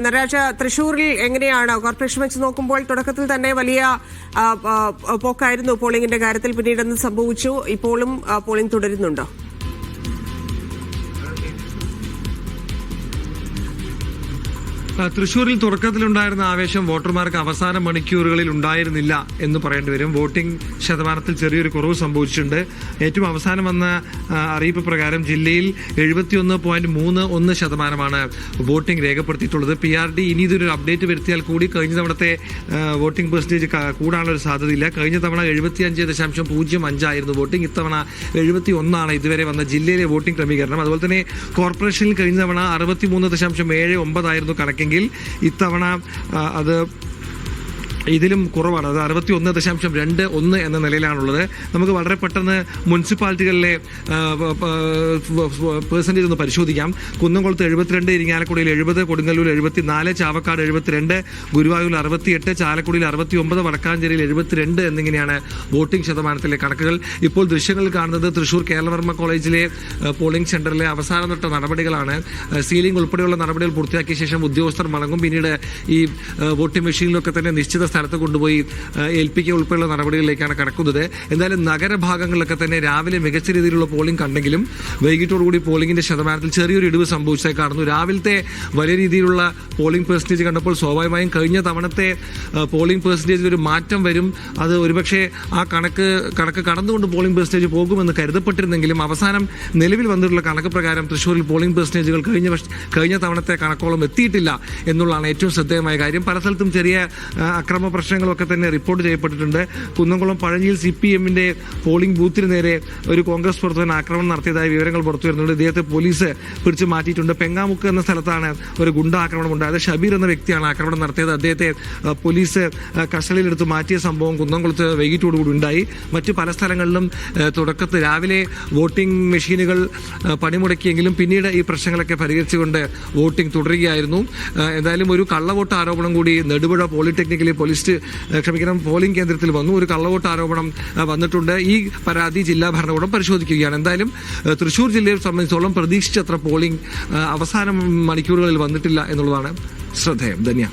നരാജ, തൃശൂരിൽ എങ്ങനെയാണ് കോർപ്പറേഷൻ വെച്ച് നോക്കുമ്പോൾ തുടക്കത്തിൽ തന്നെ വലിയ പോക്കായിരുന്നു പോളിംഗിന്റെ കാര്യത്തിൽ, പിന്നീട് എന്ത് സംഭവിച്ചു? ഇപ്പോഴും പോളിംഗ് തുടരുന്നുണ്ടോ? തൃശൂരിൽ തുടക്കത്തിലുണ്ടായിരുന്ന ആവേശം വോട്ടർമാർക്ക് അവസാന മണിക്കൂറുകളിൽ ഉണ്ടായിരുന്നില്ല എന്ന് പറയേണ്ടി വരും. വോട്ടിംഗ് ശതമാനത്തിൽ ചെറിയൊരു കുറവ് സംഭവിച്ചിട്ടുണ്ട്. ഏറ്റവും അവസാനം വന്ന അറിയിപ്പ് പ്രകാരം ജില്ലയിൽ 71.31% വോട്ടിംഗ് രേഖപ്പെടുത്തിയിട്ടുള്ളത്. PRD ഇനി ഇതൊരു അപ്ഡേറ്റ് വരുത്തിയാൽ കൂടി കഴിഞ്ഞ തവണത്തെ വോട്ടിംഗ് പെർസെന്റേജ് കൂടാനുള്ള ഒരു സാധ്യതയില്ല. കഴിഞ്ഞ തവണ 75.05 ആയിരുന്നു വോട്ടിംഗ്. ഇത്തവണ 71 ഇതുവരെ വന്ന ജില്ലയിലെ വോട്ടിംഗ് ക്രമീകരണം. അതുപോലെ തന്നെ കോർപ്പറേഷനിൽ കഴിഞ്ഞ തവണ 63.79 ആയിരുന്നു കണക്കെങ്കിൽ ഇത്തവണ അത് ഇതിലും കുറവാണ്. അത് 61.21 എന്ന നിലയിലാണുള്ളത്. നമുക്ക് വളരെ പെട്ടെന്ന് മുനിസിപ്പാലിറ്റികളിലെ പെർസെൻറ്റേജ് ഒന്ന് പരിശോധിക്കാം. കുന്നംകുളത്ത് 72, ഇരിങ്ങാലക്കുടയിൽ 70, കൊടുങ്ങല്ലൂർ 74, ചാവക്കാട് 72, ഗുരുവായൂർ 68, ചാലക്കുടിയിൽ 69, വടക്കാഞ്ചേരിയിൽ 72 എന്നിങ്ങനെയാണ് വോട്ടിംഗ് ശതമാനത്തിലെ കണക്കുകൾ. ഇപ്പോൾ ദൃശ്യങ്ങളിൽ കാണുന്നത് തൃശൂർ കേരളവർമ്മ കോളേജിലെ പോളിംഗ് സെന്ററിലെ അവസാനഘട്ട നടപടികളാണ്. സീലിംഗ് ഉൾപ്പെടെയുള്ള നടപടികൾ പൂർത്തിയാക്കിയ ശേഷം ഉദ്യോഗസ്ഥർ മടങ്ങും. പിന്നീട് ഈ വോട്ടിംഗ് മെഷീനിലൊക്കെ തന്നെ നിശ്ചിത സ്ഥലത്ത് കൊണ്ടുപോയി ഏൽപ്പിക്കുക ഉൾപ്പെടെയുള്ള നടപടികളിലേക്കാണ് കടക്കുന്നത്. എന്തായാലും നഗരഭാഗങ്ങളിലൊക്കെ തന്നെ രാവിലെ മികച്ച രീതിയിലുള്ള പോളിംഗ് കണ്ടെങ്കിലും വൈകിട്ടോടുകൂടി പോളിംഗിന്റെ ശതമാനത്തിൽ ചെറിയൊരു ഇടിവ് സംഭവിച്ചായി കാണുന്നു. രാവിലത്തെ വലിയ രീതിയിലുള്ള പോളിംഗ് പെർസെന്റേജ് കണ്ടപ്പോൾ സ്വാഭാവികമായും കഴിഞ്ഞ തവണത്തെ പോളിംഗ് പെർസെന്റേജിൽ ഒരു മാറ്റം വരും. അത് ഒരുപക്ഷെ ആ കണക്ക് കടന്നുകൊണ്ട് പോളിംഗ് പെർസെന്റേജ് പോകുമെന്ന് കരുതപ്പെട്ടിരുന്നെങ്കിലും അവസാനം നിലവിൽ വന്നിട്ടുള്ള കണക്ക് പ്രകാരം തൃശ്ശൂരിൽ പോളിംഗ് പെർസെന്റേജുകൾ കഴിഞ്ഞ തവണത്തെ കണക്കോളം എത്തിയിട്ടില്ല എന്നുള്ളതാണ് ഏറ്റവും ശ്രദ്ധേയമായ കാര്യം. പല സ്ഥലത്തും ചെറിയ അക്രമ പ്രശ്നങ്ങളൊക്കെ തന്നെ റിപ്പോർട്ട് ചെയ്യപ്പെട്ടിട്ടുണ്ട്. കുന്നംകുളം പഴഞ്ഞിയിൽ CPMന്റെ പോളിംഗ് ബൂത്തിന് നേരെ ഒരു കോൺഗ്രസ് പ്രവർത്തകൻ ആക്രമണം നടത്തിയതായ വിവരങ്ങൾ പുറത്തു വരുന്നുണ്ട്. ഇദ്ദേഹത്തെ പോലീസ് പിടിച്ചു മാറ്റിയിട്ടുണ്ട്. പെങ്ങാമുക്ക് എന്ന സ്ഥലത്താണ് ഒരു ഗുണ്ട ആക്രമണം ഉണ്ടായത്. ഷബീർ എന്ന വ്യക്തിയാണ് ആക്രമണം നടത്തിയത്. അദ്ദേഹത്തെ പോലീസ് കസ്റ്റഡിയിലെടുത്ത് മാറ്റിയ സംഭവം കുന്നംകുളത്ത് വൈകിട്ടോടുകൂടി ഉണ്ടായി. മറ്റു പല സ്ഥലങ്ങളിലും തുടക്കത്തിൽ രാവിലെ വോട്ടിംഗ് മെഷീനുകൾ പണിമുടക്കിയെങ്കിലും പിന്നീട് ഈ പ്രശ്നങ്ങളൊക്കെ പരിഹരിച്ചുകൊണ്ട് വോട്ടിംഗ് തുടരുകയായിരുന്നു. എന്തായാലും ഒരു കള്ളവോട്ട് ആരോപണം കൂടി നെടുപുഴ പോളിടെക്നിക്കലി പോളിംഗ് കേന്ദ്രത്തിൽ വന്നു. ഒരു കള്ളവോട്ട് ആരോപണം വന്നിട്ടുണ്ട്. ഈ പരാതി ജില്ലാ ഭരണകൂടം പരിശോധിക്കുകയാണ്. എന്തായാലും തൃശൂർ ജില്ലയെ സംബന്ധിച്ചോളം പ്രതീക്ഷിച്ചത്ര പോളിംഗ് അവസാന മണിക്കൂറുകളിൽ വന്നിട്ടില്ല എന്നുള്ളതാണ് ശ്രദ്ധേയം. ധന്യ.